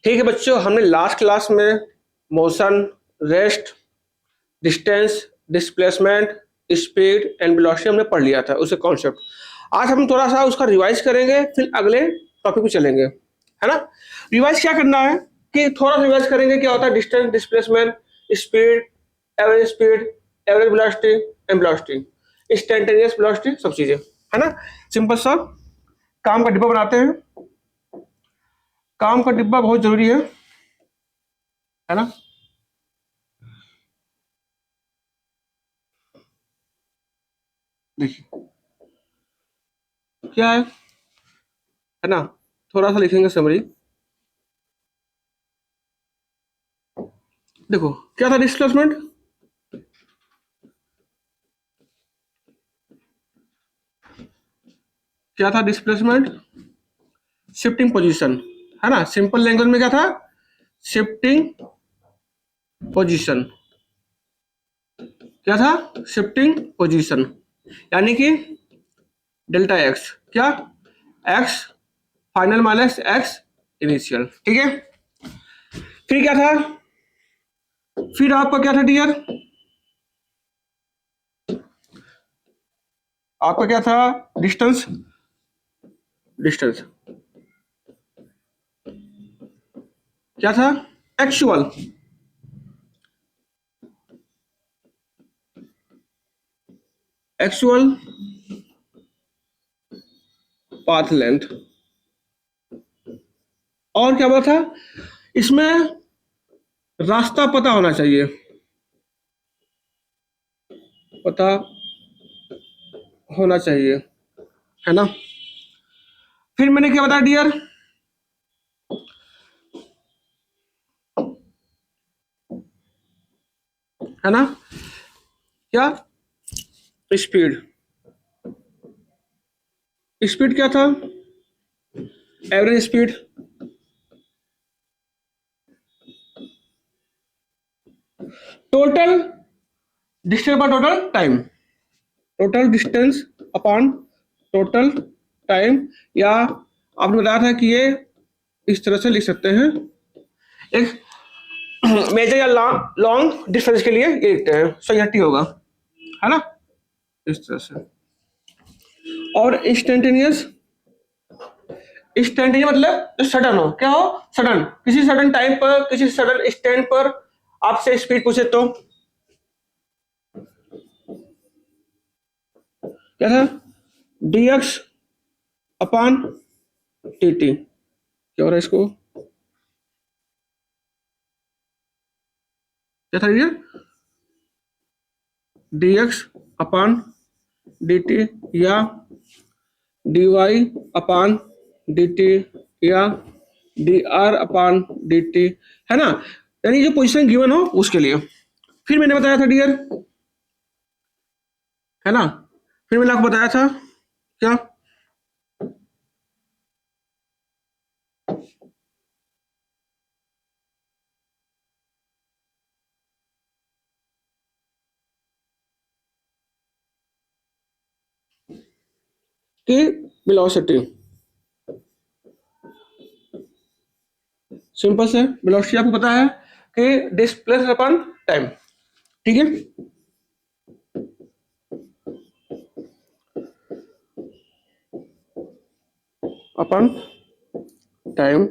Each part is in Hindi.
ठीक है बच्चों, हमने लास्ट क्लास में motion, rest, distance, displacement, speed and velocity हमने पढ़ लिया था, उसके कॉन्सेप्ट। आज हम थोड़ा सा उसका रिवाइज करेंगे, फिर अगले टॉपिक पे चलेंगे, है ना। रिवाइज क्या करना है कि थोड़ा रिवाइज करेंगे क्या होता है distance, displacement, speed, speed, average velocity and velocity, instantaneous velocity, सब चीजें, है ना। सिंपल सा काम का डिब्बा बनाते हैं। काम का डिब्बा बहुत जरूरी है ना। देखिए क्या है ना, थोड़ा सा लिखेंगे समरी। देखो क्या था डिस्प्लेसमेंट, क्या था डिस्प्लेसमेंट, शिफ्टिंग पोजीशन, है ना। सिंपल लैंग्वेज में क्या था, शिफ्टिंग पोजीशन, क्या था, शिफ्टिंग पोजीशन, यानी कि डेल्टा एक्स, क्या, x final minus x initial, ठीक है। फिर क्या था, फिर आपका क्या था डियर, आपका क्या था, डिस्टेंस, डिस्टेंस क्या था, एक्चुअल, एक्चुअल पाथ लेंथ। और क्या बोला था, इसमें रास्ता पता होना चाहिए, पता होना चाहिए, है ना। फिर मैंने क्या बताया डियर, है ना, क्या, स्पीड, स्पीड क्या था, एवरेज स्पीड, टोटल डिस्टेंस पर total time, total distance upon total time, या आपने बताया था कि ये इस तरह से लिख सकते हैं, एक मेजर या लॉन्ग डिस्टेंस के लिए ये लिखते हैं, सो यह टी होगा, है ना, इस तरह से। और इंस्टेंटेनियस, इंस्टेंटेनियस मतलब जो सडन हो, क्या हो, सडन, किसी सडन टाइम पर, किसी सडन स्टैंड पर आपसे स्पीड पूछे तो क्या था, dx अपॉन dt, क्या हो रहा है इसको, क्या था ये, dx अपॉन dt या dy अपॉन dt या dr अपॉन dt, है ना, यानी जो पोजीशन गिवन हो उसके लिए। फिर मैंने बताया था डियर, है ना, फिर मैंने आपको बताया था क्या, कि वेलोसिटी, सिंपल से वेलोसिटी आपको पता है कि डिस्प्लेस अपॉन टाइम, ठीक है। अपॉन टाइम,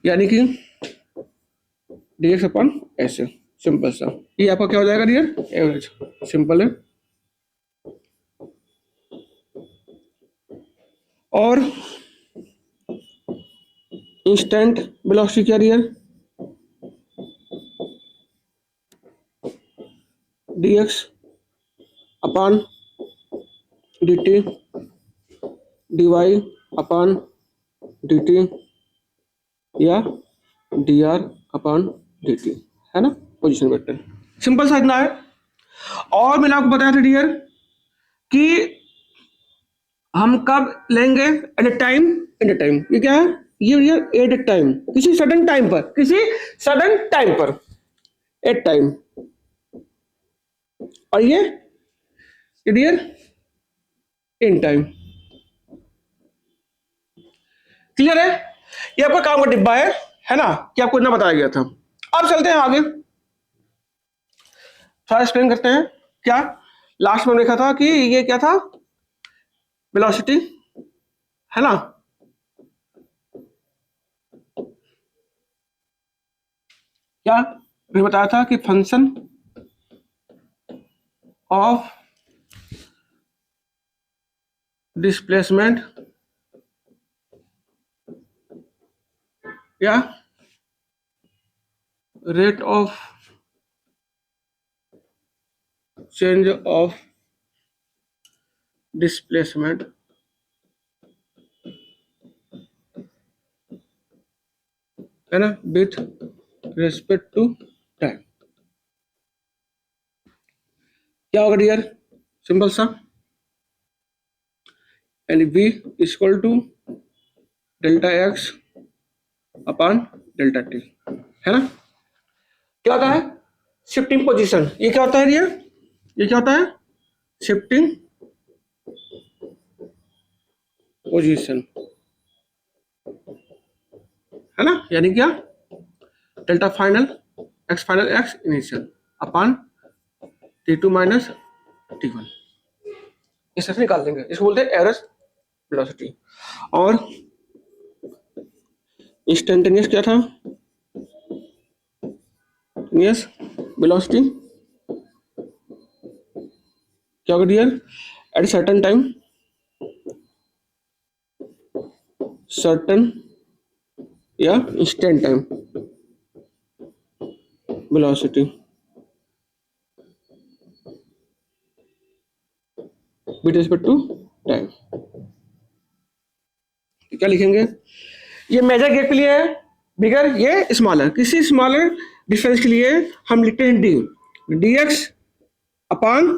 यानी कि dx अपॉन ऐसे, सिंपल सा, ये आपका क्या हो जाएगा डियर, एवरेज, सिंपल है। और इंस्टेंट वेलोसिटी क्या dear, dx upon dt dy upon dt या dr अपॉन dt, है ना, पोजीशन वेक्टर, सिंपल सा इतना है। और मैंने आपको बताया था डियर कि हम कब लेंगे, at a time, at a time, ये क्या है, ये एट ए टाइम, किसी सडन टाइम पर, किसी सडन टाइम पर, एट टाइम, और ये डियर इन टाइम, क्लियर है। ये आपका काम का डिब्बा है ना, कि आपको इतना बताया गया था। अब चलते हैं आगे, थोड़ा एक्सप्लेन करते हैं। क्या लास्ट में देखा था कि ये क्या था, वेलोसिटी, है ना। क्या मैंने बताया था कि फंक्शन ऑफ डिस्प्लेसमेंट या rate of change of displacement है ना विथ रेस्पेक्ट टू टाइम। क्या होगा डियर, सिंपल सा, यानी v equal to delta X upon delta T, है ना। क्या होता है शिफ्टिंग पोजीशन, ये क्या होता है डियर, ये क्या होता है शिफ्टिंग पोजीशन, है ना। यानी क्या, delta final x initial upon T2 minus T1, इस तरह से निकाल देंगे, इसको बोलते हैं एवरेज वेलोसिटी। और इंस्टेंटेनियस क्या था, यस वेलोसिटी क्या होगा dear, at certain time, certain या instant time velocity with respect to time. क्या लिखेंगे, ये मेजर गेप के लिए है, बिगर ये स्मॉलर, किसी स्मॉलर डिफरेंस के लिए हम लिखते हैं D, D X upon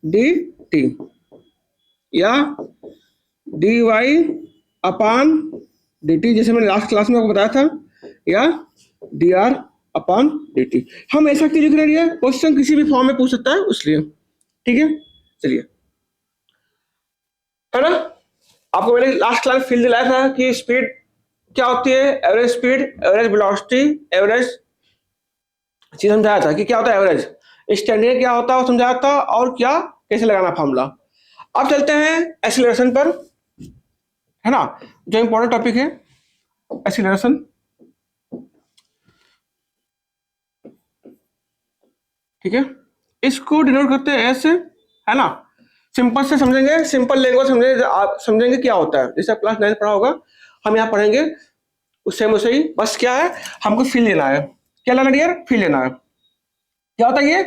D T या D Y upon D T, जैसे मैंने लास्ट क्लास में आपको बताया था, या D R upon D T. हम ऐसा क्यों लिख रहे हैं, क्वेश्चन किसी भी फॉर्म में पूछ सकता है इसलिए, ठीक है। चलिए, है ना, आपको मैंने लास्ट क्लास फील्ड दिलाया था कि स्पीड क्या होती है, average speed, average velocity, average चीज समझाया था कि क्या होता है एवरेज, स्टैंडर्ड क्या होता है वो समझाया था, और क्या कैसे लगाना फॉर्मूला। अब चलते हैं एक्सीलरेशन पर, है ना, जो इंपॉर्टेंट टॉपिक है एक्सीलरेशन, ठीक है। इसको डिनोट करते हैं ऐसे, है ना, सिंपल से समझेंगे, सिंपल लैंग्वेज समझेंगे, आप समझेंगे क्या होता है, जैसे क्लास 9 पढ़ा होगा, हम यहाँ पढ़ेंगे उससे वैसे ही, बस क्या है हमको फील लेना है, क्या लेना डियर, फील लेना है। क्या होता है ये,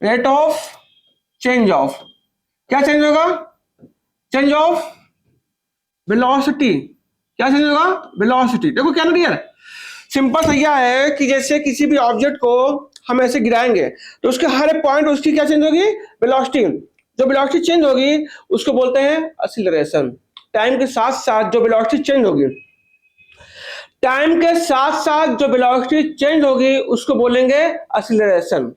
रेट ऑफ चेंज ऑफ, क्या चेंज होगा, चेंज ऑफ वेलोसिटी, क्या चेंज होगा, वेलोसिटी। देखो क्या ना डियर, सिंपल सा यह है कि जैसे किसी भी ऑब्जेक्ट को हम ऐसे गिराएंगे तो उसके हर एक पॉइंट उसकी क्या चेंज होगी, वेलोसिटी, जो वेलोसिटी चेंज होगी उसको बोलते हैं एक्सीलरेशन। टाइम के साथ साथ जो वेलोसिटी चेंज होगी, टाइम के साथ साथ जो वेलोसिटी चेंज होगी उसको बोलेंगे एक्सीलरेशन।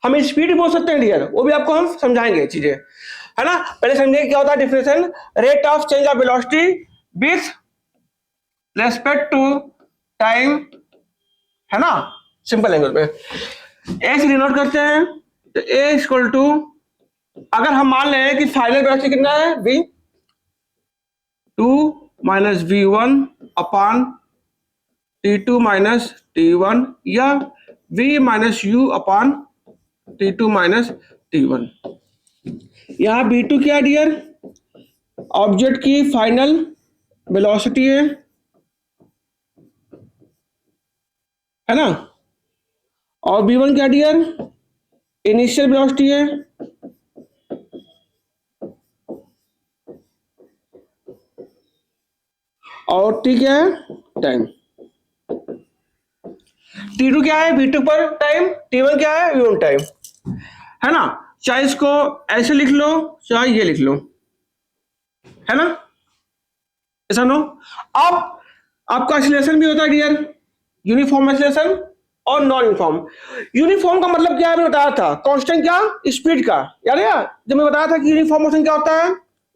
हम स्पीड बोल सकते हैं डियर, वो भी आपको हम समझाएंगे चीजें, है ना। पहले समझेंगे क्या होता है differential, rate of change of velocity with respect to time, है ना, सिंपल लैंग्वेज में ए से डिनोट करते हैं। तो ए इक्वल टू, अगर हम मान लें कि फाइनल वेलोसिटी कितना है v, 2 minus v1 upon t2 minus t1, या v minus u upon t2 minus t1। यहाँ v2 क्या डियर, ऑब्जेक्ट की फाइनल वेलोसिटी है ना, और v1 क्या डियर, इनिशियल वेलोसिटी है, और t क्या है, टाइम। t2 क्या है, v2 पर टाइम, t1 क्या है, v1 टाइम, है ना। चाहे इसको ऐसे लिख लो चाहे ये लिख लो, है ना, ऐसा नो। अब आपका एक्सीलरेशन भी होता है डियर, यूनिफॉर्म एक्सीलरेशन और नॉन यूनिफॉर्म। यूनिफॉर्म का मतलब क्या है, मैं बताया था, कांस्टेंट क्या, स्पीड का, याद है जब मैं बताया था कि यूनिफॉर्म मोशन क्या होता है,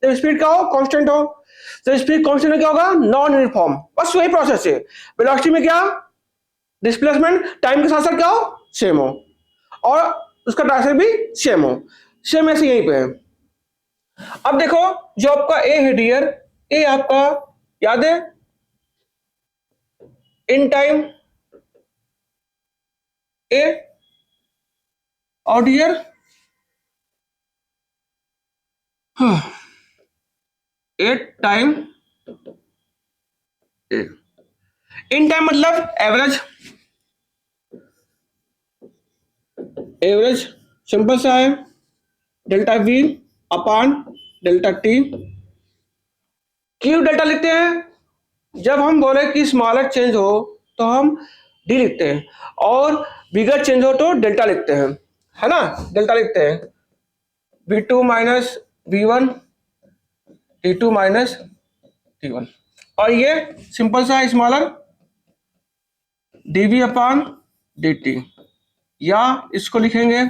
जब स्पीड क्या हो, कांस्टेंट हो। जब स्पीड कांस्टेंट क्या होगा, नॉन यूनिफॉर्म। बस वही प्रोसेस है। वेलोसिटी में क्या, डिस्प्लेसमेंट टाइम के साथ साथ क्या हो, सेम हो, और उसका डायरेक्शन भी सेम हो। सेम ऐसे यहीं पे है। अब देखो जो आपका ए है डियर, ए आपका याद है इन टाइम ए, और dear a time A. In time मतलब एवरेज, एवरेज सिंपल सा है, delta V upon delta T. क्यों डेल्टा लिखते हैं, जब हम बोले कि स्मॉलर चेंज हो तो हम डी लिखते हैं, और बिगर चेंज हो तो डेल्टा लिखते हैं, है ना। डेल्टा लिखते हैं v2 minus v1, t2 minus t1, और ये सिंपल सा है स्मॉलर dv अपान dt, या इसको लिखेंगे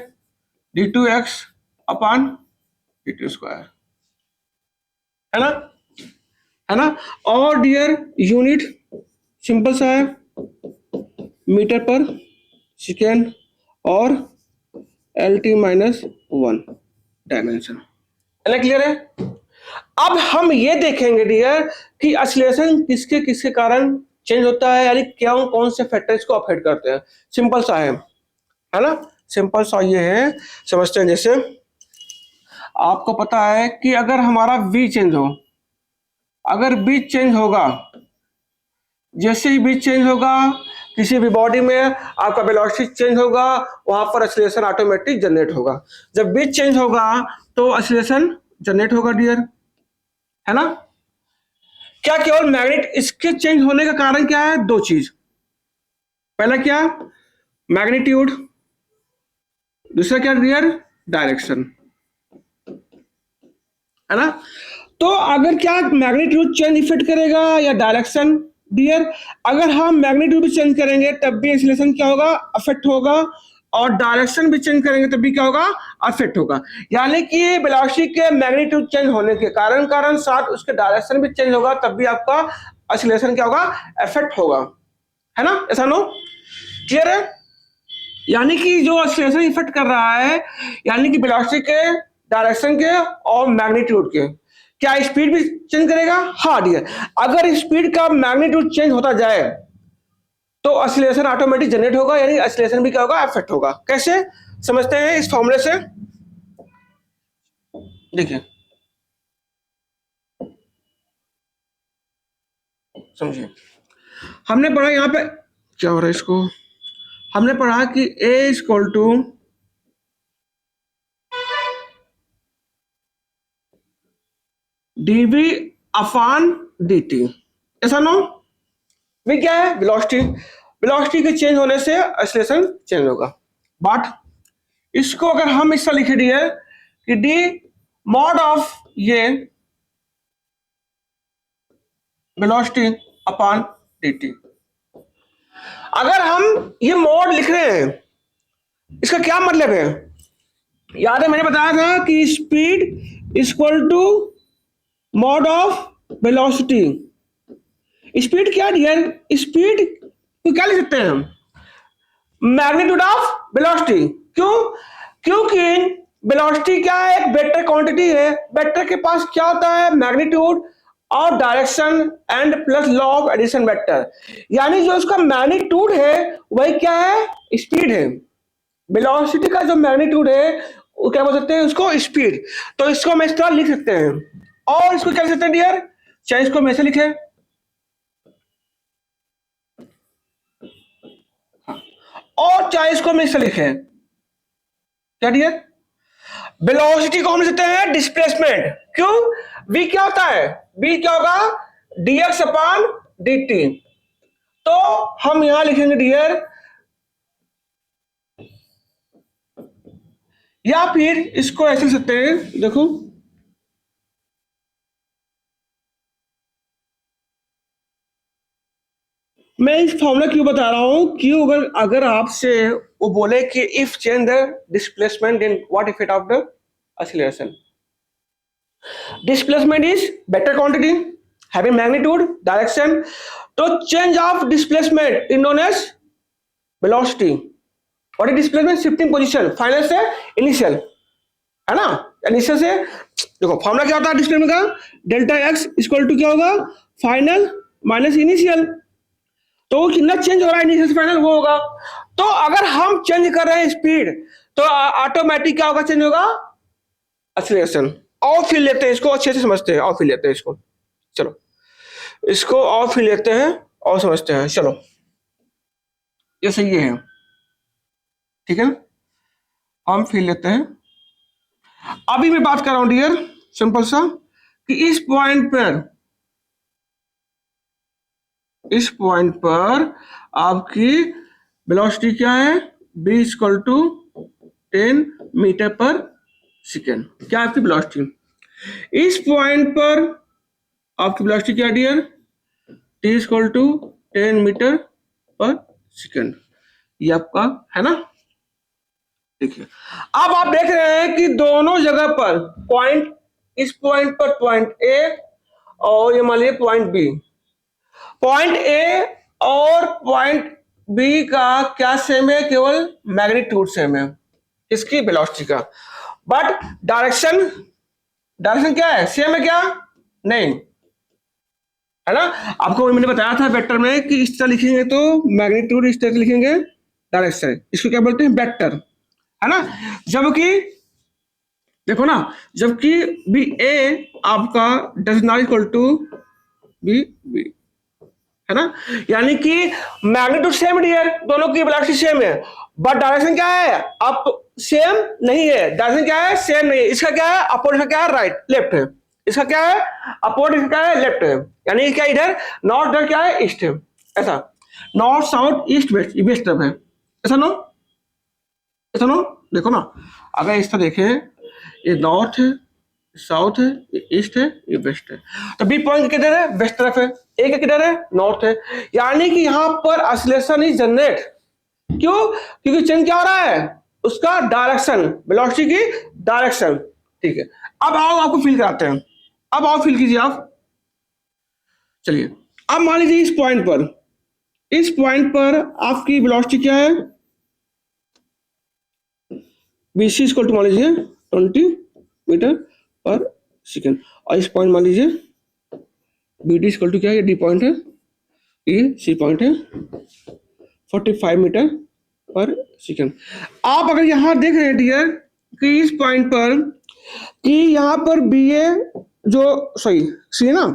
d2x अपान dt स्क्वायर, है ना, है ना। और डियर यूनिट सिंपल सा है मीटर पर सेकेंड, और LT माइनस 1 डायमेंशन, है ना, क्लियर है। अब हम ये देखेंगे डियर कि एक्सीलरेशन किसके किसके कारण चेंज होता है, यानी क्या कौन से फैक्टर्स को अफेक्ट करते हैं। सिंपल सा है ना, सिंपल सा ये है, समझते हैं। जैसे आपको पता है कि अगर हमारा v चेंज हो, अगर v चेंज होगा, जैसे ही v चेंज होगा किसी भी बॉडी में, आपका वेलोसिटी चेंज होगा, वहां पर एक्सीलरेशन ऑटोमेटिक जनरेट होगा। जब v चेंज होगा तो एक्सीलरेशन जनरेट होगा डियर, है ना। क्या केवल मैग्नेट, इसके चेंज होने का कारण क्या है, दो चीज। पहला क्या, मैग्नीट्यूड, दूसरा क्या डियर, डायरेक्शन, है ना। तो अगर क्या मैग्नीट्यूड चेंज इफेक्ट करेगा या डायरेक्शन डियर, अगर हम मैग्नीट्यूड भी चेंज करेंगे तब भी एक्सीलरेशन क्या होगा, अफेक्ट होगा, और डायरेक्शन भी चेंज करेंगे तब भी क्या होगा, अफेक्ट होगा। यानी कि वेलोसिटी के मैग्नीट्यूड चेंज होने के कारण साथ उसके डायरेक्शन भी चेंज होगा, तब भी आपका एक्सीलरेशन क्या होगा, अफेक्ट होगा, है ना। ऐसा नो, क्लियर है। यानी कि जो एक्सीलरेशन इफेक्ट कर रहा है, यानी कि वेलोसिटी के, डायरेक्शन के और मैग्नीट्यूड के, क्या स्पीड भी चेंज करेगा, हाँ डियर। अगर स्पीड का मैग्नीट्यूड चेंज होता जाए तो एक्सीलरेशन ऑटोमेटिक जनरेट होगा, यानी एक्सीलरेशन भी क्या होगा, अफेक्ट होगा। कैसे समझते हैं इस फॉर्मूले से, देखिए समझिए। हमने पढ़ा यहां पे क्या हो रहा है, इसको हमने पढ़ा कि A equal to dv upon dt, ऐसा नो। वी क्या है, वेलोसिटी, वेलोसिटी के चेंज होने से एक्सीलरेशन चेंज होगा। बट इसको अगर हम इससे लिखे दिए कि डी मॉड ऑफ ये वेलोसिटी अपान dt, अगर हम ये मॉड लिख रहे हैं इसका क्या मतलब है, याद है मैंने बताया था कि speed equal to mod of velocity. Speed क्या डियर, स्पीड तो क्या लिख सकते हैं हम, मैग्नीट्यूड ऑफ वेलोसिटी। क्यों, क्योंकि वेलोसिटी क्या है, एक वेक्टर क्वांटिटी है, वेक्टर के पास क्या होता है, मैग्नीट्यूड और direction and plus law of addition vector, यानी जो उसका मैग्नीट्यूड है वही क्या है, स्पीड है। वेलोसिटी का जो मैग्नीट्यूड है वो क्या बोल सकते हैं, उसको स्पीड। तो इसको हम इस तरह लिख सकते हैं, और इसको क्या लिख सकते हैं डियर, चाहे इसको हम ऐसे लिखे, और चाहे इसको हम ऐसे लिखे, क्या डियर, वेलोसिटी को हम लिखते हैं डिस्प्लेसमेंट। क्यों, v क्या होता है, v क्या होगा, dx अपान dt। तो हम यहां लिखेंगे डियर, या फिर इसको ऐसे लिख सकते हैं, देखो मैं इस फॉर्मूला क्यों बता रहा हूं, क्यों अगर आपसे वो बोले कि if change the displacement then what effect of the acceleration, Displacement is vector quantity having magnitude, direction. तो change of displacement is known as velocity. What is displacement? Shifting position. Final से initial, है ना? इनिशियल से देखो फॉर्मूला क्या होता है डिस्प्लेसमेंट का? डेल्टा एक्स इक्वल टू क्या होगा? Final minus initial. तो कितना चेंज हो रहा है इनिशियल से फाइनल वो होगा। तो अगर हम चेंज कर रहे हैं स्पीड तो ऑटोमेटिक क्या होगा? चेंज होगा एक्सीलरेशन। और फिर लेते हैं इसको, अच्छे से समझते हैं और फिर लेते हैं इसको। चलो इसको और फिर लेते हैं और समझते हैं। चलो ये सही है, ठीक है, हम फिर लेते हैं। अभी मैं बात कर रहा हूं डियर सिंपल सा कि इस पॉइंट पर आपकी वेलोसिटी क्या है? b equal to 10 metre per second. क्या आपकी वेलोसिटी? इस पॉइंट पर आपकी वेलोसिटी क्या dear? t equal to 10 metre per second. ये आपका है ना? देखिए अब आप देख रहे हैं कि दोनों जगह पर पॉइंट, इस पॉइंट पर पॉइंट ए और ये मान लीजिए पॉइंट बी। पॉइंट ए और पॉइंट बी का क्या सेम है? केवल मैग्नीट्यूड सेम है इसकी वेलोसिटी का, बट डायरेक्शन क्या है? सेम है क्या? नहीं, है ना? आपको मैंने बताया था वेक्टर में कि इस तरह लिखेंगे तो मैग्नीट्यूड, इस तरह लिखेंगे डायरेक्शन। इसको क्या बोलते हैं? वेक्टर, है ना? जबकि देखो ना, जबकि बी ए आपका does not equal to B B, है ना? यानी कि मैग्नीट्यूड सेम डियर, दोनों की वेलोसिटी सेम है, बट डायरेक्शन क्या है? अप सेम नहीं है। डायरेक्शन क्या है? सेम नहीं है। इसका क्या है? अपोजिट, इसका क्या है? राइट लेफ्ट है। इसका क्या है? अपोजिट, इसका क्या है? लेफ्ट है। यानी क्या इधर नॉर्थ, इधर क्या है? ईस्ट है। ऐसा north south east west, west तरफ है। ऐसा नो, ऐसा नो। देखो ना, अगर इस तरह देखें, ये नॉर्थ है, साउथ है, ये ईस्ट है, ये वेस्ट है। तो बी पॉइंट किधर है? वेस्ट तरफ है। ए का किधर है? नॉर्थ है। यानी कि यहां पर ऑसिलेशन इज जनरेट। क्यों? क्योंकि चेंज क्या हो रहा है? उसका डायरेक्शन, वेलोसिटी की डायरेक्शन। ठीक है, अब आओ आपको फील कराते हैं। अब आओ फील कीजिए आप। चलिए अब मान लीजिए इस पॉइंट पर आपकी वेलोसिटी क्या है? BC इक्वल टू मान लीजिए 20 मीटर पर सेकेंड। और इस पॉइंट मान लीजिए BD इक्वल टू क्या है? ये D पॉइंट है, ये C पॉइंट है, 45 मीटर पर सेकेंड। आप अगर यहां देख रहे हैं डियर कि इस पॉइंट पर कि यहां पर BA जो सॉरी सी है ना,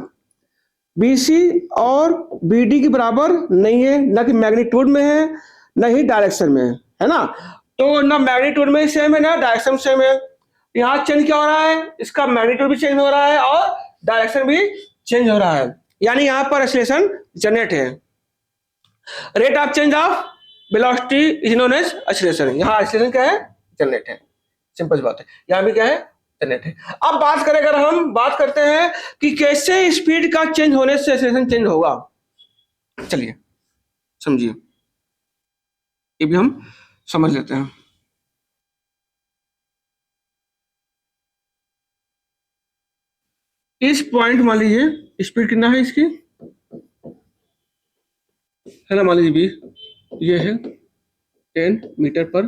BC और BD के बराबर नहीं है, ना कि मैग्नीट्यूड में है ना ही डायरेक्शन में है ना? तो ना मैग्नीट्यूड में सेम है ना डायरेक्शन सेम है। यहाँ चेंज क्या हो रहा है? इसका मैग्नीट्यूड भी चेंज हो रहा है और डायरेक्शन भी चेंज हो रहा है। यानी यहाँ पर एक्सीलरेशन जनरेट है। Rate of change of velocity is known as acceleration. यहाँ एक्सीलरेशन क्या है? जनरेट है। सिंपल बात है। यहाँ भी क्या है? जनरेट है। अब बात करें, अगर हम बात करते हैं कि कैसे स्पीड का चेंज होने से एक्सीलरेशन चेंज होगा, चलिए समझिए, ये भी हम समझ लेते हैं। इस पॉइंट मान लीजिए स्पीड कितना है इसकी, है ना? मान लीजिए भी ये है 10 मीटर पर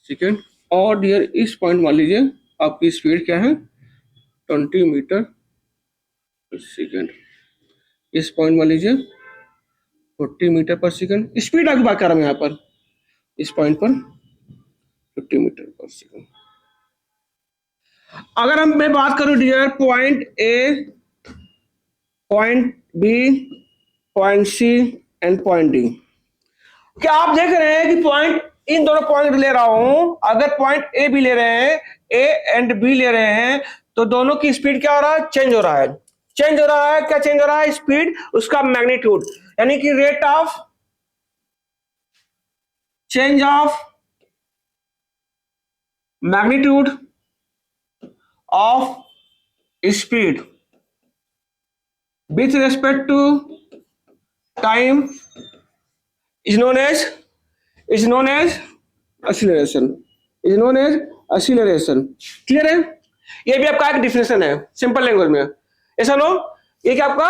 सेकेंड। और डियर इस पॉइंट मान लीजिए आपकी स्पीड क्या है? 20 मीटर पर सेकेंड। इस पॉइंट मान लीजिए 40 मीटर पर सेकेंड। स्पीड आगे बात कर रहा हूँ यहाँ पर, इस पॉइंट पर 50 मीटर पर सेकेंड। अगर मैं बात करूं dear point A, point B, point C and point D, क्या आप देख रहे हैं कि पॉइंट, इन दोनों पॉइंट ले रहा हूं, अगर पॉइंट ए भी ले रहे हैं, ए एंड बी ले रहे हैं, तो दोनों की स्पीड क्या हो रहा है? चेंज हो रहा है। चेंज हो रहा है, क्या चेंज हो रहा है? स्पीड, उसका मैग्नीट्यूड, यानी कि rate of change of magnitude of speed with respect to time is known as acceleration, is known as acceleration। Clear है? ये भी आपका एक डिफिनेशन है सिंपल लैंग्वेज में, ऐसा नो, ये क्या आपका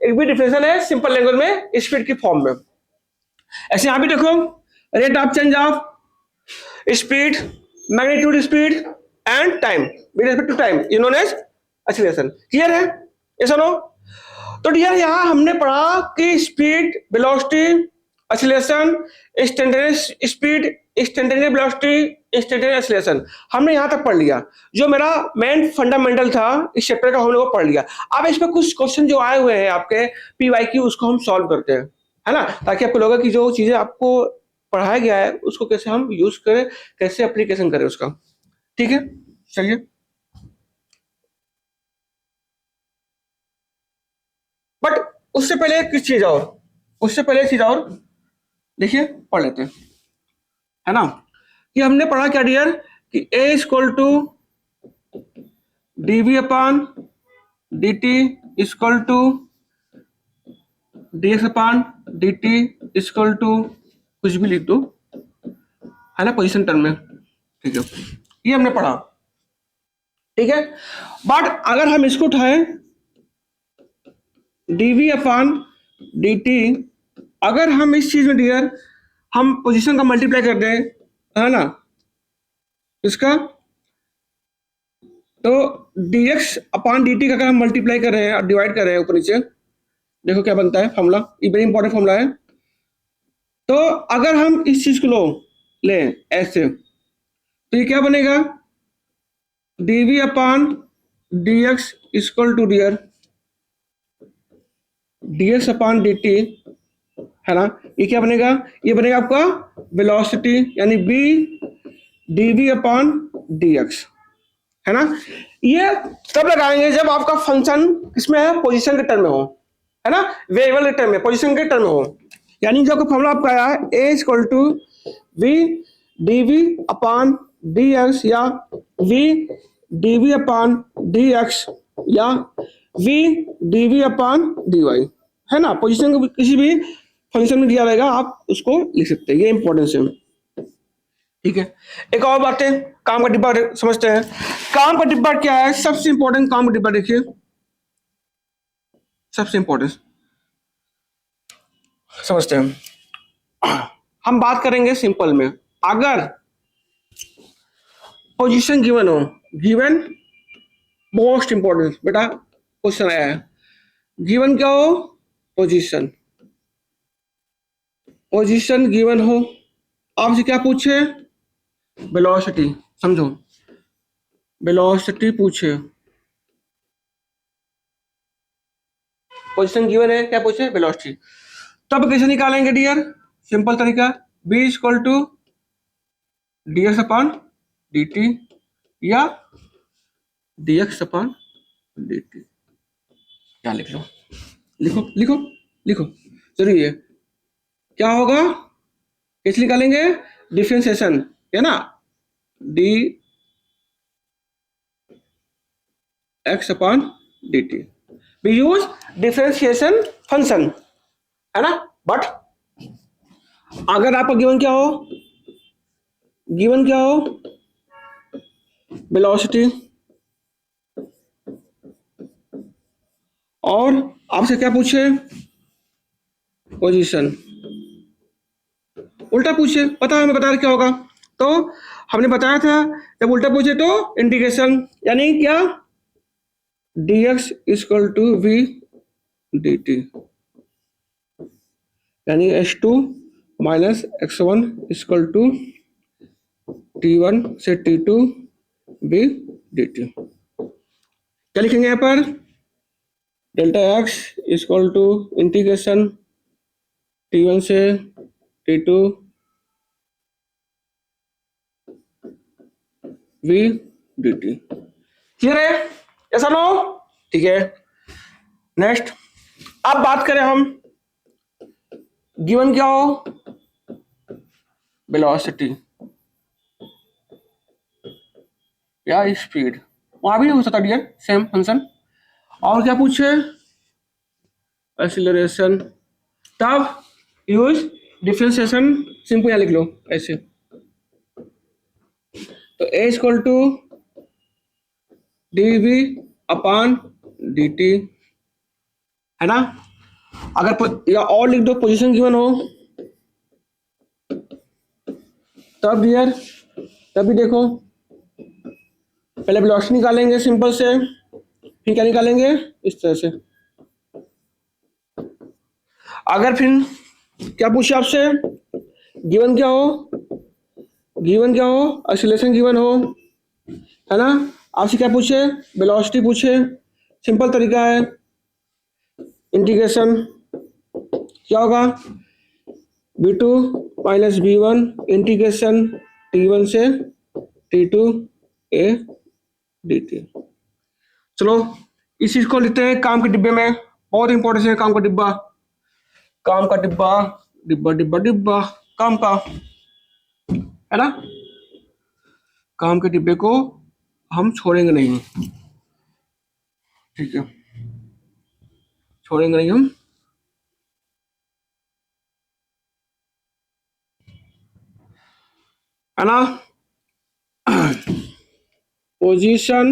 एक भी डिफिनेशन है सिंपल लैंग्वेज में स्पीड की फॉर्म में। ऐसे यहां भी देखो, rate of change of speed, magnitude speed and time with respect to time is known as acceleration. Clear है, ऐसा नो। तो डियर यहां हमने पढ़ा कि speed, velocity, acceleration, instantaneous speed, instantaneous velocity, instantaneous acceleration, हमने यहां तक पढ़ लिया। जो मेरा मेन फंडामेंटल था इस चैप्टर का हमने वो पढ़ लिया। अब इसमें कुछ क्वेश्चन जो आए हुए हैं आपके पीवाईक्यू, उसको हम सॉल्व करते हैं, है ना, ताकि आपको लगे कि जो चीजें आपको पढ़ाया गया है उसको कैसे हम यूज करें, कैसे एप्लीकेशन करें उसका। ठीक है, चलिए। बट उससे पहले एक चीज और, उससे पहले एक चीज और देखिए, पढ़ लेते हैं, है ना, कि हमने पढ़ा क्या डियर कि a equal to D V upon D T equal to D X upon D T equal to कुछ भी लिख दो, है ना, पोजिशन टर्म में। ठीक है, ये हमने पढ़ा। ठीक है, बट अगर हम इसको उठाएं dv अपान dt, अगर हम इस चीज में डियर हम पोजीशन का मल्टीप्लाई कर दें, है ना, इसका तो dx अपान dt का अगर हम मल्टीप्लाई कर रहे हैं और डिवाइड कर रहे हैं ऊपर नीचे, देखो क्या बनता है फॉर्मूला, ये वेरी इंपॉर्टेंट फॉर्मूला है। तो अगर हम इस चीज को लें ऐसे, तो ये क्या बनेगा, dv upon dx equal to dear dx upon dt, है ना, ये क्या बनेगा, ये बनेगा आपका वेलोसिटी यानी b dv अपान dx, है ना। ये तब लगाएंगे जब आपका फंक्शन किसमें है, पोजीशन के टर्म में हो, है ना, वेरिएबल के टर्म में, पोजीशन के टर्म में हो। यानी जो फॉर्मूला आपका आया है a equal to v dv upon dx या v dv अपान dx या v dv अपान dy, है ना, पोजीशन को किसी भी फंक्शन में दिया रहेगा आप उसको लिख सकते हैं, ये इंपॉर्टेंस है। ठीक है, एक और बात है, काम का डिब्बा समझते हैं। काम का डिब्बा क्या है, सबसे इंपॉर्टेंट काम का डिब्बा देखिए, सबसे इंपॉर्टेंट समझते हैं। हम बात करेंगे सिंपल में, अगर पोजीशन गिवन हो, गिवन मोस्ट इंपॉर्टेंट बेटा क्वेश्चन आया है, गिवन क्या हो, पोजीशन, पोजीशन गिवन हो, आपसे क्या पूछे, वेलोसिटी, समझो वेलोसिटी पूछे, पोजीशन गिवन है, क्या पूछे, वेलोसिटी। तब कैसे निकालेंगे डियर, सिंपल तरीका, b equal to dx upon dt या dx अपान dt, क्या लिख लो, लिखो लिखो लिखो, जरूरी है। क्या होगा, कैसे निकालेंगे, डिफरेंशिएशन, है ना, D X upon D T, we use differentiation function, है ना। बट अगर आपका गिवन क्या हो, गिवन क्या हो, वेलोसिटी, और आपसे क्या पूछे, पोजीशन, उल्टा पूछे, पता है हमें बता क्या होगा, तो हमने बताया था जब उल्टा पूछे तो इंटीग्रेशन, यानी क्या, dx equal to v dt, यानी h2 minus x1 equal to t1 से t2 v dt। क्या लिखेंगे यहाँ पर, delta x equal to integration t1 से t2 v dt। क्लियर है, ऐसा नो, ठीक है। नेक्स्ट, अब बात करें हम, गिवन क्या हो, वेलोसिटी या स्पीड, वहां भी हो सकता डियर सेम फंक्शन, और क्या पूछे, एक्सीलरेशन, तब यूज डिफरेंशिएशन, सिंपल यहाँ लिख लो ऐसे, तो a equal to dv upon dt, है ना। या और लिख दो, पोजीशन गिवन हो तब यार, तभी देखो पहले वेलोसिटी निकालेंगे सिंपल से, फिर क्या निकालेंगे इस तरह से। अगर फिर क्या पूछे आपसे, गिवन क्या हो, गिवन क्या हो, एक्सीलरेशन गिवन हो, है ना। आपसे क्या पूछे, वेलोसिटी पूछे, सिंपल तरीका है, इंटीग्रेशन क्या होगा, v2 minus v1 integration t1 से t2 a dt। चलो इस चीज को लिखते हैं काम के डिब्बे में, बहुत इंपॉर्टेंट है काम का डिब्बा, काम का डिब्बा, डिब्बा डिब्बा डिब्बा काम का, है ना। काम के डिब्बे को हम छोड़ेंगे नहीं, ठीक है, छोड़ेंगे नहीं हम। है ना, position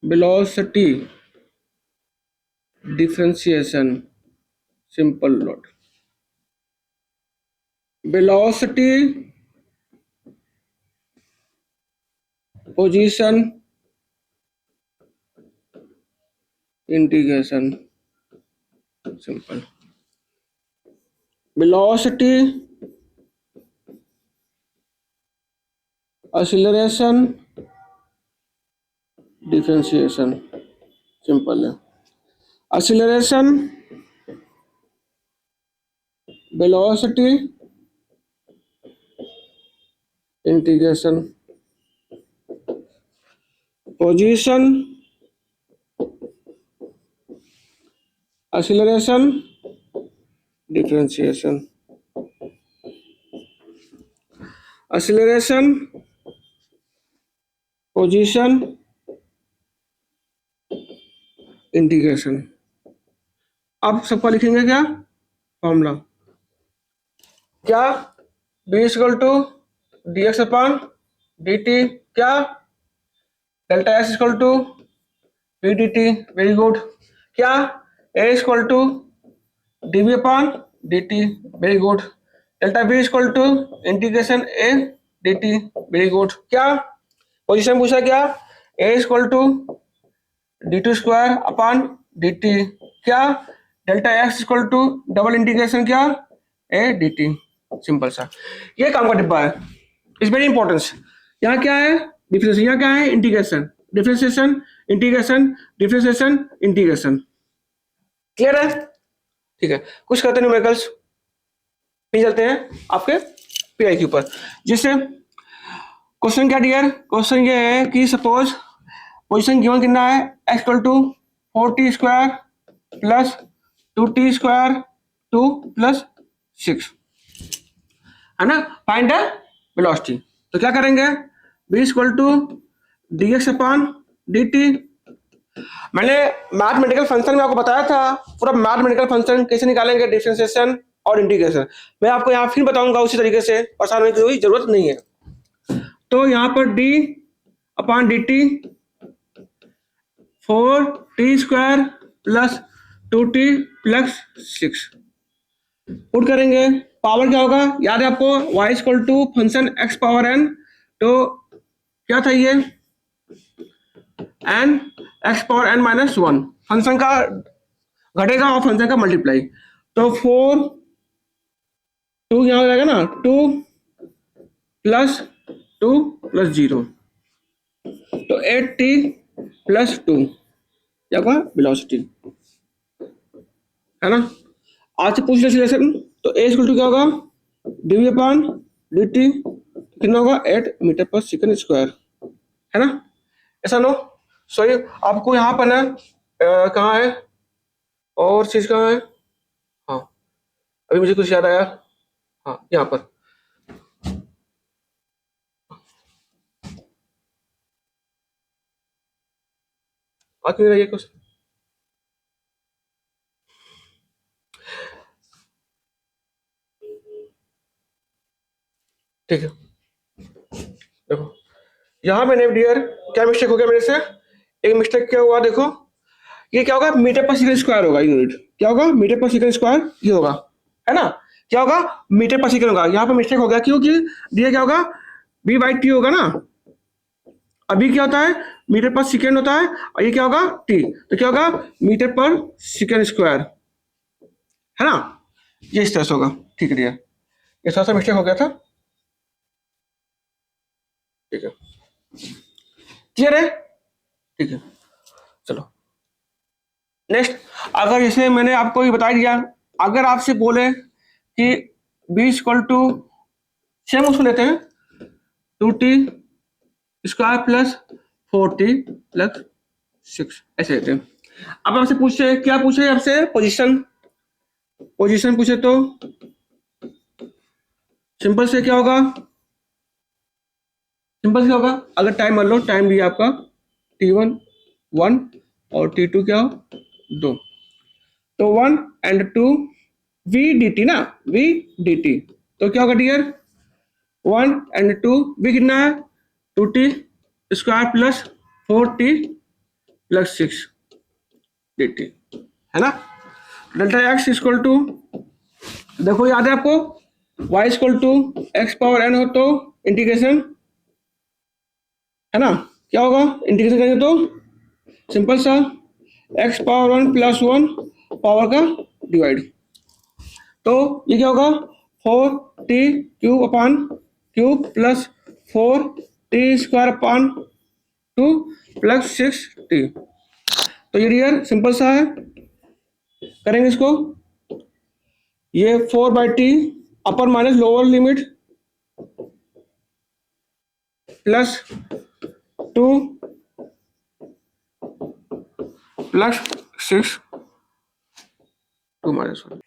velocity differentiation, simple note, velocity position integration, simple, velocity acceleration differentiation, simple है, acceleration velocity integration, position acceleration differentiation, acceleration position integration. अब सबका लिखेंगे क्या फॉर्मूला, क्या b equal to D X upon D T, क्या delta X equal to V D T, very good, क्या a equal to D V upon D T, very good, delta b equal to integration a D T, very good, क्या पोजीशन पूछा, क्या a equal to D two square upon D T, क्या delta X equal to double integration क्या ए डी टी, सिंपल सा, ये काम का डिब्बा है, इट्स वेरी इंपॉर्टेंस। यहाँ क्या है डिफरेंशिएशन, यहाँ क्या है integration, differentiation integration, differentiation integration, clear है, ठीक है। कुछ करते हैं न्यूमेरिकल्स, फिर चलते हैं आपके पीआई के ऊपर, जिससे क्वेश्चन क्या डियर, क्वेश्चन ये है कि सपोज पोजीशन गिवन कितना है, x equal to 4t square plus 2t square 2 plus 6, है ना, फाइंड द वेलोसिटी। तो क्या करेंगे, b equal to D X upon D T, मैंने मैथमेटिकल फंक्शन में आपको बताया था पूरा मैथमेटिकल फंक्शन कैसे निकालेंगे, डिफरेंशिएशन और इंटीग्रेशन, मैं आपको यहाँ फिर बताऊंगा उसी तरीके से, परेशान होने की कोई जरूरत नहीं है। तो यहाँ पर d upon D T 4t square plus 2t plus 6 put करेंगे, पावर क्या होगा याद है आपको, y equal to function x power n, तो क्या था ये n x power n minus 1, function का घटेगा और फंक्शन का मल्टीप्लाई, तो 4 2 यहाँ हो जाएगा ना, 2 प्लस 2 प्लस 0, तो 8t प्लस 2, क्या होगा वेलोसिटी, है ना। आज से पूछ ले सिलेक्शन, तो ए इक्वल टू क्या होगा डीवी अपॉन डी टी, कितना होगा 8 मीटर पर सेकंड स्क्वायर, है ना, ऐसा नो सॉरी आपको यहाँ पर ना कहाँ है और चीज कहाँ है, हाँ अभी मुझे कुछ याद आया, हाँ यहाँ पर, आ क्यों रही है कुछ, ठीक है, देखो यहाँ मैंने डियर क्या मिस्टेक हो गया मेरे से, एक मिस्टेक क्या हुआ देखो, ये क्या होगा मीटर पर सेकंड स्क्वायर होगा यूनिट, क्या होगा मीटर पर सेकंड स्क्वायर ये होगा, है ना, क्या होगा मीटर पर सेकंड होगा, यहाँ पे मिस्टेक हो गया क्योंकि डियर क्या होगा बी बाई टी होगा ना, अभी क्या होता है मीटर पर सेकंड होता है और ये क्या होगा टी, तो क्या होगा मीटर पर सेकंड स्क्वायर, है ना, ये इस तरह से होगा। ठीक है डियर, ये थोड़ा सा मिस्टेक हो गया था, ठीक है, क्लियर है, ठीक है। चलो नेक्स्ट, अगर जैसे मैंने आपको ये बता दिया, अगर आपसे बोले कि b इक्वल टू सेम उसको लेते हैं 2t square plus 4t plus 6 ऐसे लेते हैं। अब आपसे पूछे क्या पूछे, आपसे पोजीशन पूछे तो सिंपल से क्या होगा, सिंपल से होगा अगर टाइम मान लो टाइम दिया आपका t1 1 और t2 क्या हो 2, तो 1 एंड 2 v dt ना, v dt, तो क्या होगा डियर 1 एंड 2 v कितना है 2t square plus 4t plus 6 dt, है ना। डेल्टा x इक्वल टू, देखो याद है आपको y equal to x power n हो तो इंटीग्रेशन, है ना, क्या होगा इंटीग्रेशन करेंगे तो सिंपल सा x पावर 1 प्लस 1 पावर का डिवाइड, तो ये क्या होगा 4t क्यूब अपान cube plus 4t square upon 2 plus 6t, तो ये डियर सिंपल सा है, करेंगे इसको, ये 4/t अपर minus lower limit plus 2 plus 6 2 minus 1।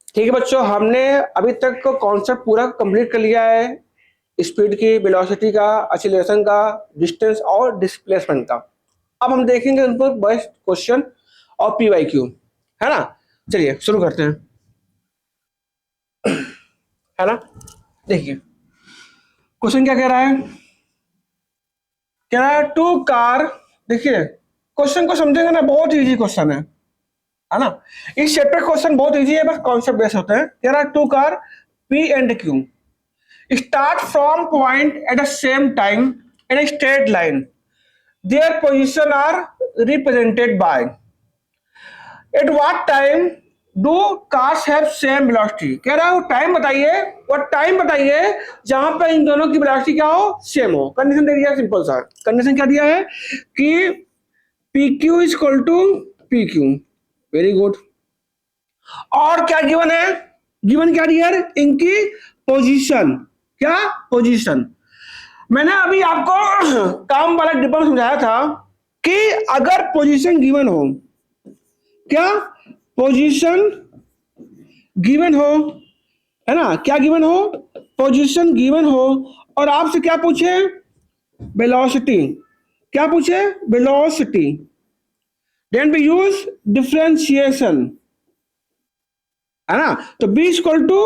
ठीक है बच्चों, हमने अभी तक को कॉन्सेप्ट पूरा कंप्लीट कर लिया है, स्पीड की, वेलोसिटी का, एक्सीलरेशन का, डिस्टेंस और डिस्प्लेसमेंट का। अब हम देखेंगे उन पर बेस्ट क्वेश्चन और पी वाई क्यू, है ना। चलिए शुरू करते हैं, है ना। देखिए क्वेश्चन क्या कह रहा है, कह रहा है टू कार, देखिए क्वेश्चन को समझेंगे ना, बहुत इजी क्वेश्चन है ना, इस चैप्टर क्वेश्चन बहुत इजी है, बस कॉन्सेप्ट बेस होते हैं। कह रहा है two car P and Q start from point at the same time in a straight line, their position are represented by, at what time do cars have same velocity। कह रहा है वो टाइम बताइए, वो टाइम बताइए जहां पे इन दोनों की वेलोसिटी क्या हो सेम हो। कंडीशन दे दिया है, सिंपल सा कंडीशन क्या दिया है कि P Q is equal to P Q, very good. और क्या गिवन है, गिवन क्या दिया है इनकी पोजीशन, क्या पोजीशन। मैंने अभी आपको काम वाला डिब्बा में समझाया था कि अगर पोजीशन गिवन हो, क्या पोजीशन गिवन हो, है ना, क्या गिवन हो पोजीशन गिवन हो, और आपसे क्या पूछे वेलोसिटी, क्या पूछे velocity, then we use differentiation, है ना, तो b equal to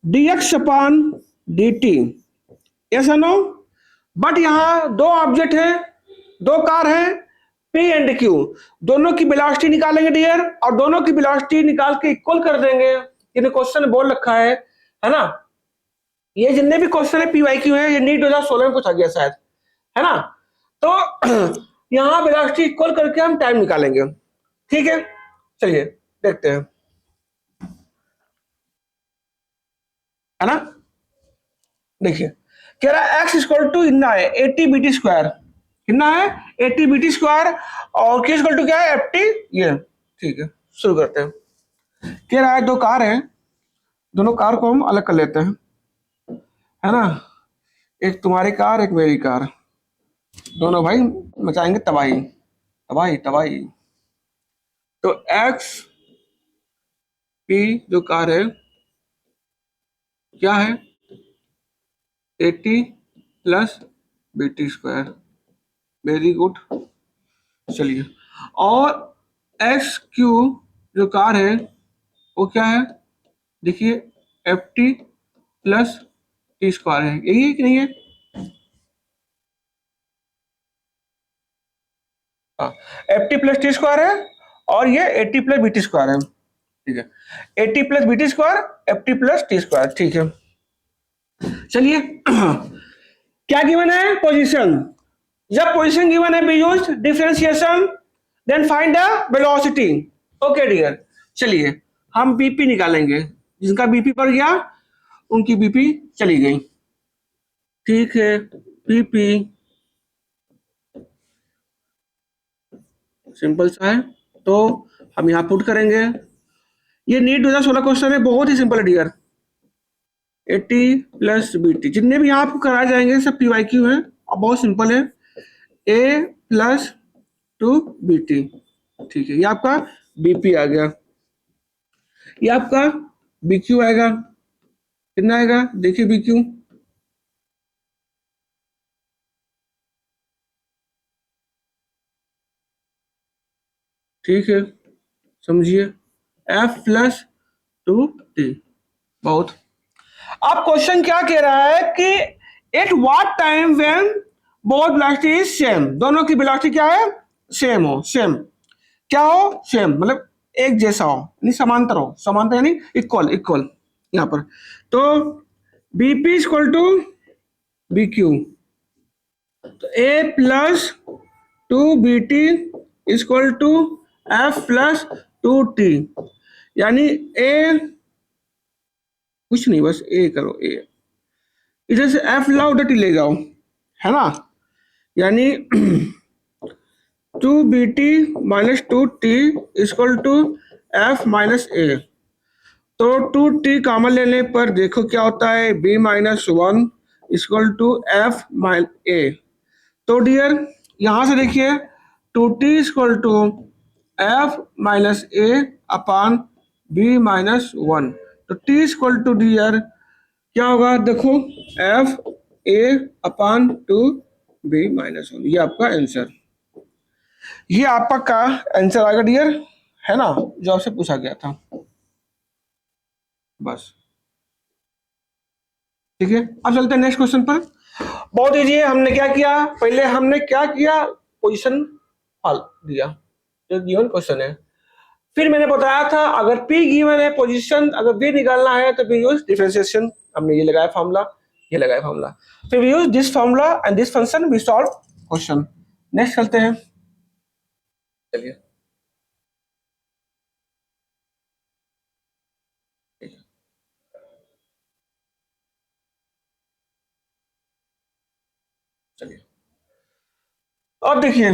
dx upon dt, yes no. But यहां दो ऑब्जेक्ट है, दो कार है P एंड Q, दोनों की वेलोसिटी निकालेंगे डियर, और दोनों की वेलोसिटी निकाल के इक्वल कर देंगे। ये क्वेश्चन बोल रखा है ना, ये जितने भी क्वेश्चन है PYQ है, ये नीट 2016 में पूछा गया शायद, है ना। तो यहां वेलोसिटी इक्वल करके हम टाइम निकालेंगे, ठीक है। चलिए देखते हैं, है ना। देखिए कह रहा है x इक्वल टू इतना है 80 बीटी स्क्वायर, कितना है 80 बीटी स्क्वायर, और k इक्वल टू क्या है ft, ये ठीक है। शुरू करते हैं, कह रहा है दो कार है, दोनों कार को हम अलग कर लेते हैं, है ना, एक तुम्हारी कार एक मेरी कार, दोनों भाई मचाएंगे तबाही तबाही तबाही। तो x p जो कार है क्या है 80 plus BT square, very good. चलिए, और एक्स क्यू जो कार है वो क्या है, देखिए F T plus T square है, यही है कि नहीं है? हाँ, F T plus T square है और ये A T plus B T square है, ठीक है। A T plus B T square, F T plus T square, ठीक है। चलिए क्या गिवन है? पोजीशन। जब पोजीशन गिवन है, we use differentiation, then find the velocity. Okay dear, चलिए हम बीपी निकालेंगे। जिनका बीपी बढ़ गया उनकी बीपी चली गई, ठीक है। बीपी सिंपल सा है, तो हम यहाँ पुट करेंगे। ये नीट 2016 क्वेश्चन है, बहुत ही सिंपल है dear. A T plus B T, जितने भी यहाँ आपको कराए जाएंगे सब पी वाई क्यू है और बहुत सिंपल है। ए प्लस टू बी टी, ठीक है। ये आपका बीपी आ गया, ये आपका बी क्यू आएगा। कितना आएगा देखिए बी क्यू, ठीक है, समझिए। एफ प्लस टू टी, बहुत। अब क्वेश्चन क्या कह रहा है कि at what time when both velocity is same, दोनों की वेलोसिटी क्या है? सेम हो। सेम क्या हो? सेम मतलब एक जैसा हो, यानी समांतर हो। समांतर यानी इक्वल, इक्वल यहाँ पर। तो BP equal to B Q, तो A plus two B T equal to F plus two T, यानी ए कुछ नहीं, बस ए करो, ए इधर से एफ लाओ, उधर टी ले जाओ, है ना। यानी two B T minus two T equal to F minus A. तो टू टी कॉमन लेने पर देखो क्या होता है, B minus one equal to F minus A. तो डियर यहां से देखिए two T equal to F minus A upon B minus one. तो टी इक्वल टू डियर क्या होगा, देखो F A upon two B minus one. ये आपका आंसर, ये आपका आंसर आएगा डियर, है ना, जो आपसे पूछा गया था। बस ठीक है, अब चलते हैं नेक्स्ट क्वेश्चन पर। बहुत इजी है। हमने क्या किया, पहले हमने क्या किया, पोजीशन हल दिया, जो गिवन क्वेश्चन है। फिर मैंने बताया था अगर P गिवन है, पोजीशन अगर V निकालना है तो वी यूज डिफरेंशिएशन। हमने ये लगाया फॉर्मूला, ये लगाया फॉर्मूला, फिर we use this formula and this function, we solve question. Next चलते हैं, चलिए। चलिए अब देखिए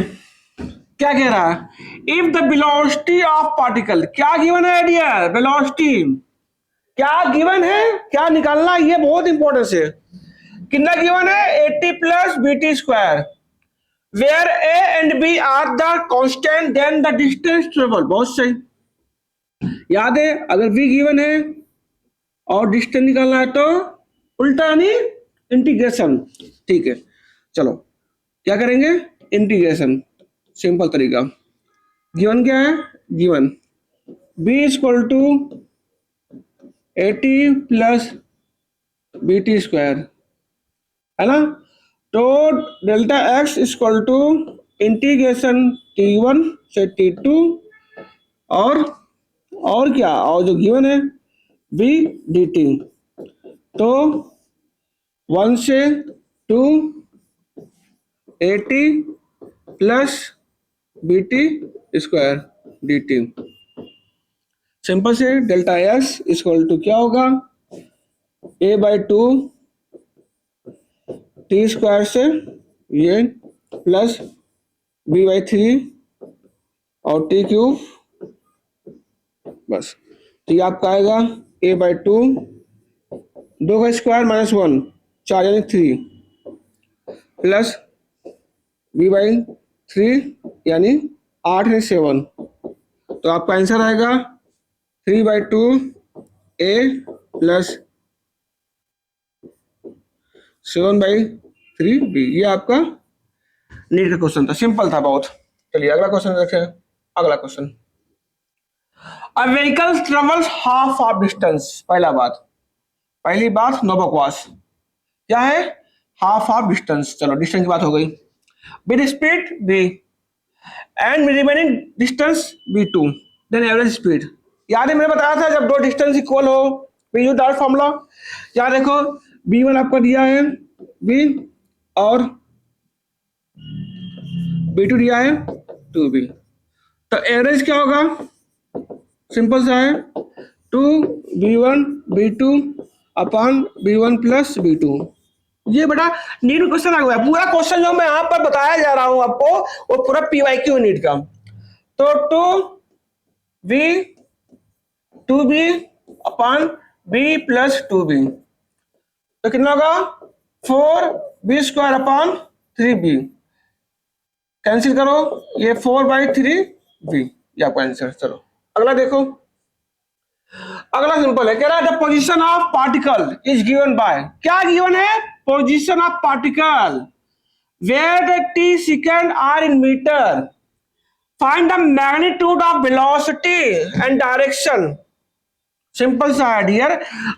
क्या कह रहा है, if the velocity of particle, क्या गिवन है डियर, वेलोसिटी क्या गिवन है, क्या निकालना, ये बहुत इंपॉर्टेंट है। कितना गिवन है, 80 plus B T square, where A and B are the constant then the distance travel. बहुत सही, याद है अगर v गिवन है और डिस्टेंस निकालना है तो उल्टा यानी इंटीग्रेशन, ठीक है। चलो क्या करेंगे, इंटीग्रेशन, सिंपल तरीका। गिवन क्या है, given b equal to 80 plus B T square, है ना। तो delta X equal to integration t1 से t2 और क्या, और जो गिवन है v dt। तो 1 से 2 80 plus B T square dt। Simple से डेल्टा एक्स इक्वल टू क्या होगा, a by two T square से ये प्लस बी बाई थ्री और टी क्यूब, बस। तो ये आपका आएगा a बाई टू, दो का स्क्वायर माइनस वन, चार यानी three, plus B by three यानी आठ यानी सेवन। तो आपका आंसर आएगा 3/2 a प्लस 7/3 b। ये आपका नीट का क्वेश्चन था, सिंपल था बहुत। चलिए अगला क्वेश्चन देखें। अगला question, a vehicle travels half of distance. पहली बात नो बकवास। क्या है, हाफ ऑफ डिस्टेंस। चलो डिस्टेंस की बात हो गई, with speed v and remaining distance v2 then average speed. याद है मैंने बताया था जब दो डिस्टेंस इक्वल हो वी यूज दैट फॉर्मूला। यहाँ देखो v1 आपका दिया है v और v2 दिया है 2v, तो एवरेज क्या होगा, सिंपल सा है 2v1 v2 upon v1 plus v2। ये बेटा नीट क्वेश्चन आ गया, पूरा क्वेश्चन जो मैं यहाँ पर बताया जा रहा हूँ आपको वो पूरा पीवाईक्यू नीट का। तो 2v 2b upon b plus 2b, तो कितना होगा 4b square upon 3b, cancel करो ये 4/3b, ये आपका आंसर। चलो अगला देखो, अगला सिंपल है, कह रहा है the position of particle is given by, क्या गिवन है, position of particle where the t second are in metre, find the magnitude of velocity and direction. Simple सा है डियर,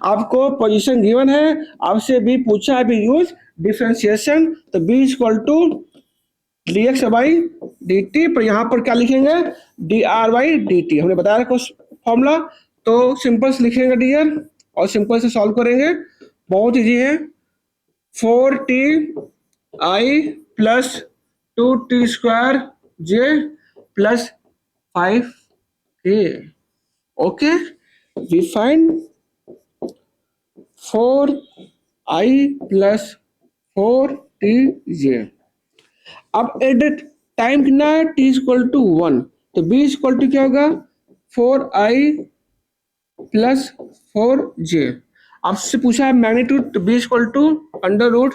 आपको पोजीशन गिवन है, आपसे भी पूछा है भी यूज डिफरेंशिएशन, तो b equal to dx by dt, पर यहां पर क्या लिखेंगे dr बाई dt, हमने बताया कुछ फॉर्मूला, तो सिंपल से लिखेंगे डियर और सिंपल से सॉल्व करेंगे, बहुत इजी है। 4ti plus 2t square j plus 5k, okay we find 4i plus 4tj। अब एट टाइम कितना है, t इक्वल टू 1, तो b इक्वल टू क्या होगा 4i प्लस 4j। आपसे पूछा है मैग्नीट्यूड, तो b equal to under root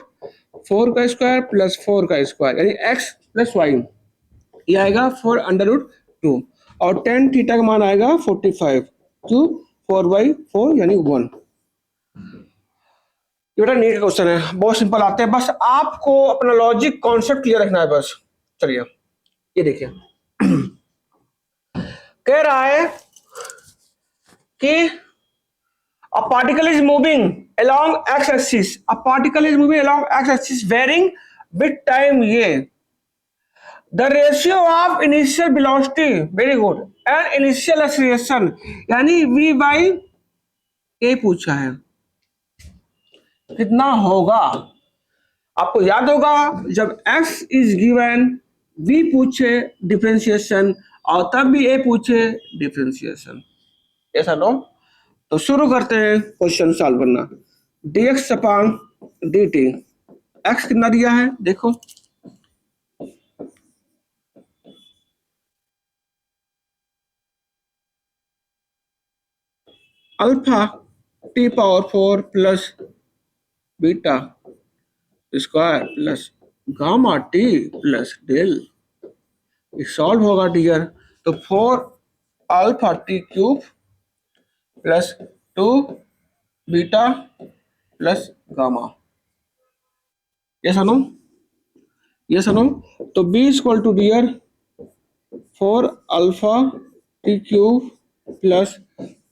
4 का स्क्वायर प्लस 4 का स्क्वायर यानी x प्लस y, ये आएगा 4 अंडर रूट 2 और tan थीटा का मान आएगा 45 टू 4/4 यानी 1। ये बेटा नीट का क्वेश्चन है, बहुत सिंपल आते हैं, बस आपको अपना लॉजिक कॉन्सेप्ट क्लियर रखना है बस। चलिए ये देखिए कह रहा है कि a particle is moving along x axis, a particle is moving along x axis varying with time ये, the ratio of initial velocity very good and initial acceleration यानी v by a पूछा है, कितना होगा, आपको याद होगा जब x इज गिवन v पूछे डिफरेंशिएशन और तब भी a पूछे डिफरेंशिएशन, ऐसा नो। तो शुरू करते हैं क्वेश्चन सॉल्व करना। dx अपॉन dt, x कितना दिया है देखो, alpha t power 4 plus beta square plus gamma t plus del, solve होगा डियर, तो 4 alpha t cube plus 2 beta plus gamma, ये सुनो, ये सुनो, तो b equal to dear 4 alpha t cube plus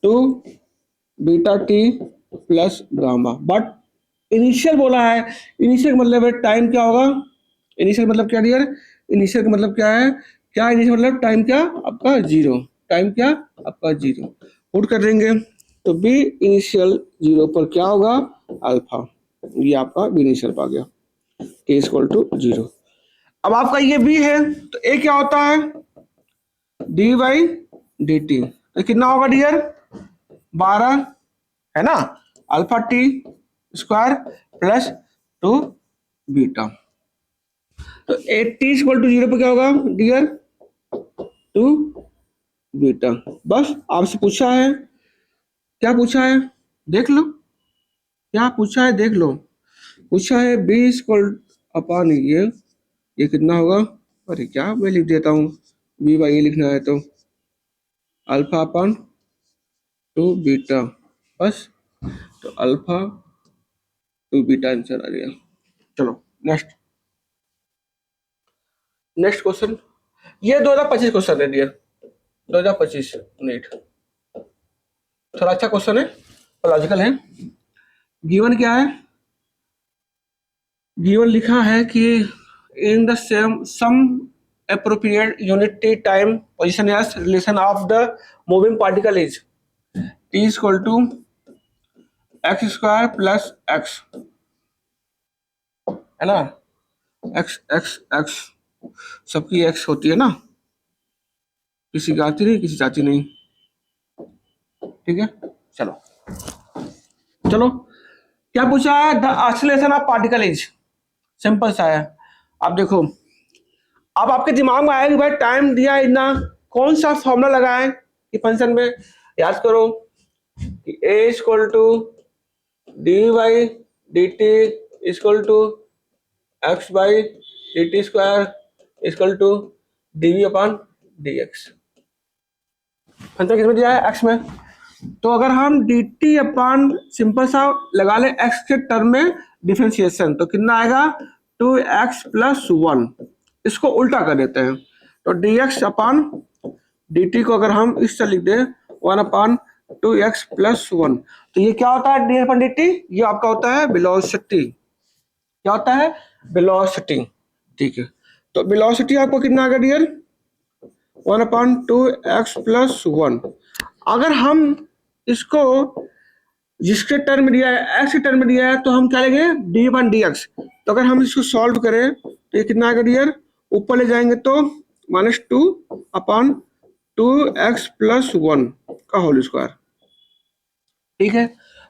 2 beta t plus gamma, but initial बोला है, इनिशियल मतलब है टाइम क्या होगा, इनिशियल मतलब क्या डियर, इनिशियल का मतलब क्या है, क्या इनिशियल मतलब टाइम क्या आपका जीरो, टाइम क्या आपका जीरो, पुट कर देंगे तो b इनिशियल जीरो पर क्या होगा अल्फा, ये आपका b इनिशियल आ गया k इक्वल टू जीरो। अब आपका ये b है तो a क्या होता है डी बाई डी टी, तो कितना होगा डियर 12 है ना, alpha T square plus 2 beta, तो 80 इक्वल टू जीरो पे क्या होगा डियर 2 बीटा। बस आपसे पूछा है, क्या पूछा है देख लो, क्या पूछा है देख लो, पूछा है b इक्वल अपॉन ये कितना होगा, अरे क्या मैं लिख देता हूँ b बाई ए लिखना है तो अल्फा अपॉन 2 बीटा, बस तो अल्फा 2 बीटा आंसर आ गया। चलो नेक्स्ट क्वेश्चन, ये 2025 क्वेश्चन है डियर, 2025 नीट, थोड़ा अच्छा क्वेश्चन है, लॉजिकल है। गिवन क्या है गिवन लिखा है कि in the same some appropriate unit time position as relation of the moving particle is t is equal to x square plus x, है ना, x x x सबकी x होती है ना, किसी की आती नहीं किसी चाहती नहीं, ठीक है। चलो चलो क्या पूछा है, the oscillation of particle is, simple सा है। अब देखो, अब आपके दिमाग में आया कि भाई टाइम दिया इतना, कौन सा फॉर्मूला लगाएं कि फंक्शन में, याद करो कि a equal to D by D T equal to X by D T square equal to D V upon D X. Function किसमें दिया है, एक्स में। तो अगर हम डी टी अपॉन सिंपल सा लगा ले एक्स के टर्म में डिफरेंशिएशन, तो कितना आएगा 2x प्लस 1। इसको उल्टा कर देते हैं, तो D X upon D T को अगर हम इस तरह लिख दें 1 अपॉन 2x प्लस 1, तो ये क्या होता है डी अपॉन डी टी, ये आपका होता है वेलोसिटी। क्या होता है, वेलोसिटी, ठीक है। तो वेलोसिटी आपको कितना आ गया डियर, 1 अपॉन 2x प्लस 1। अगर हम इसको जिसके टर्म दिया है एक्स के टर्म में दिया है, तो हम क्या लेंगे डी वन डी एक्स। तो अगर हम इसको सॉल्व करें तो ये कितना आएगा डियर, ऊपर ले जाएंगे तो -2 अपॉन 2x प्लस 1 का होल स्क्वायर, ठीक है।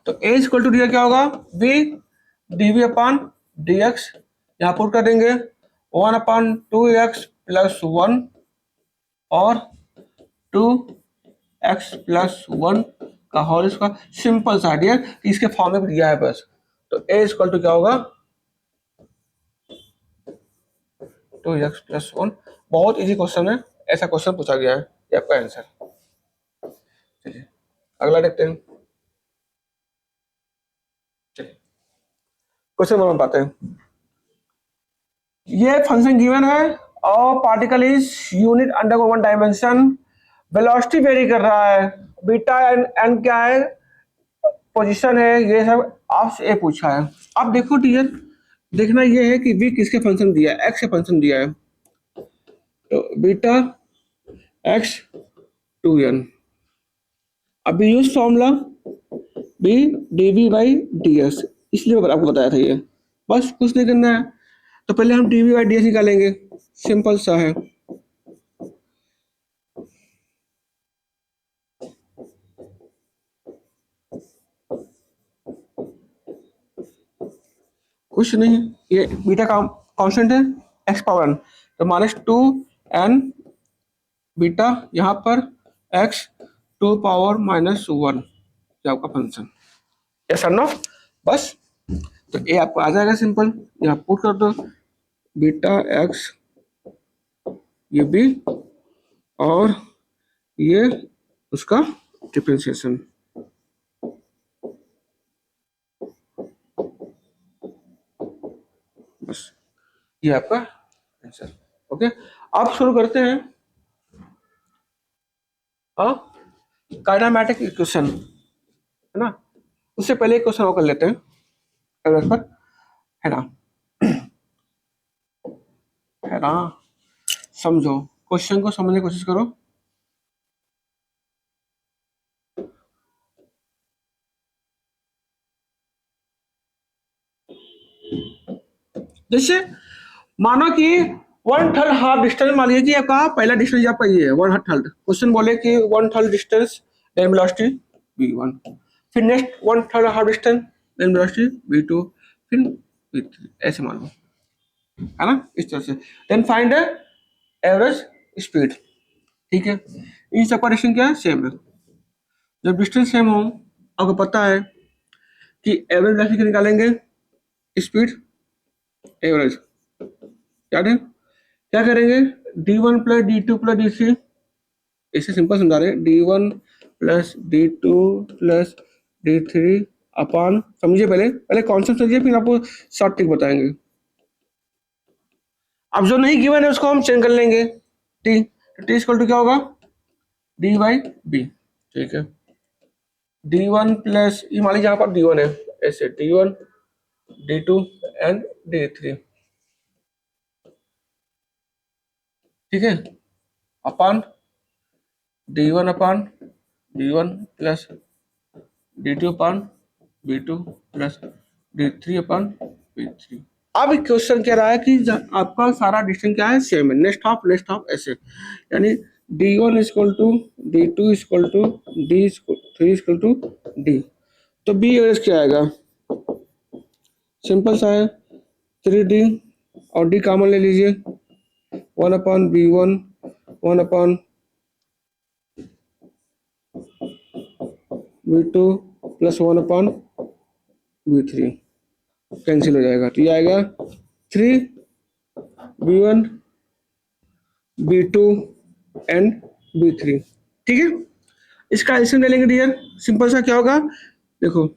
तो a इक्वल टू डियर क्या होगा, v D V upon D X, यहाँ पुट कर देंगे 1 अपॉन 2x प्लस 1 और 2x प्लस 1 का होल स्क्वायर। सिंपल सा डियर, इसके फॉर्म में दिया है बस। तो a इक्वल टू क्या होगा 2x प्लस 1। बहुत इजी क्वेश्चन है, ऐसा क्वेश्चन पूछा गया है, ये आपका आंसर। चलिए अगला देखते हैं, चलिए क्वेश्चन नंबर पाते हैं। ये फंक्शन गिवन है और particle is unit under one dimension, velocity very कर रहा है, बीटा एन क्या है, पोजीशन है, ये सब आपसे ए पूछा है। अब देखो डियर, देखना ये है कि v किसके फंक्शन दिया है, x के फंक्शन दिया है, तो बीटा x 2n। अभी use formula b dv by ds, इसलिए मैं आपको बताया था ये, बस कुछ नहीं करना है। तो पहले हम dv बाई ds निकालेंगे, सिंपल सा है। कुछ नहीं, ये बीटा का कांस्टेंट है x पावर n, तो -2n बीटा यहाँ पर x 2 पावर -1, ये आपका फंक्शन, यस और नो, बस। तो ये आपको आ जाएगा सिंपल, यहाँ पुट कर दो बीटा x, ये b और ये उसका डिफरेंशिएशन, बस ये आपका आंसर। ओके, अब शुरू करते हैं काइनेमेटिक इक्वेशन, है ना। उससे पहले एक क्वेश्चन और कर लेते हैं पर, है ना, है ना। समझो, क्वेश्चन को समझने की कोशिश करो। जैसे मानो कि 1/3 हाफ डिस्टेंस, मान लीजिए आपका पहला डिस्टेंस आपका ये है 1/3, क्वेश्चन बोले कि 1/3 डिस्टेंस देन वेलोसिटी v1, फिर next 1/3 half distance then velocity v2, फिर v3, ऐसे मानो, है ना, इस तरह से। देन फाइंड एवरेज स्पीड, ठीक है। इन सबका डिस्टेंस क्या है, सेम है। जब डिस्टेंस सेम हो, आपको पता है कि एवरेज वेलोसिटी निकालेंगे, स्पीड एवरेज, याद है क्या करेंगे, d1 plus d2 plus d3, इसे सिंपल समझा रहे, d1 plus d2 plus d3 upon, समझिए पहले पहले कॉन्सेप्ट समझिए, फिर आपको शॉर्ट ट्रिक बताएंगे। अब जो नहीं गिवन है उसको हम चेंज कर लेंगे, टी, तो टी इक्वल टू क्या होगा, डी बाई बी, ठीक है। d1 प्लस, ये मान लीजिए यहाँ पर d1 है, ऐसे d1 d2 एंड D3, ठीक है, अपन D1 अपन B1 प्लस D2 अपन B2 प्लस D3 अपन B3। अब क्वेश्चन कह रहा है कि आपका सारा डिस्टेंस क्या है, सेम है, नेक्स्ट ऑफ ऐसे, यानी D1 equal to D2 equal to D3 equal to D। तो B एवरेज क्या आएगा, सिंपल सा है, 3D और D कॉमन ले लीजिए, 1 अपन B1 1 अपन B2 प्लस 1 अपन B3 कैंसिल हो जाएगा, तो ये आएगा 3B1 B2 एंड B3, ठीक है। इसका एलसीएम ले लेंगे डियर, सिंपल सा क्या होगा, देखो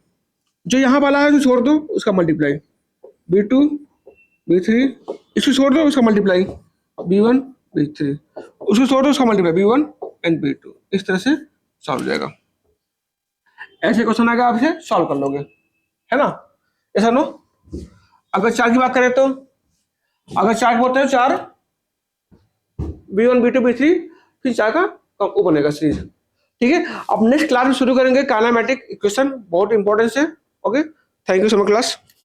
जो यहाँ वाला है जो छोड़ दो उसका मल्टीप्लाई, B2 B3 इसको छोड़ दो उसका मल्टीप्लाई B1 B3, उसको छोड़ दो उसका मल्टीप्लाई B1 एंड B2, इस तरह से सॉल्व हो जाएगा। ऐसे क्वेश्चन आएगा आप इसे सॉल्व कर लोगे, है ना, ऐसा नो। अगर 4 की बात करें तो अगर 4 की बोलते हैं 4 B1 B2 B3, फिर 4 का वो बनेगा सीरीज, ठीक है। अब नेक्स्ट क्लास में शुरू करेंगे काइनेमेटिक इक्वेशन, बहुत इंपॉर्टेंट है। Okay, thank you so much class.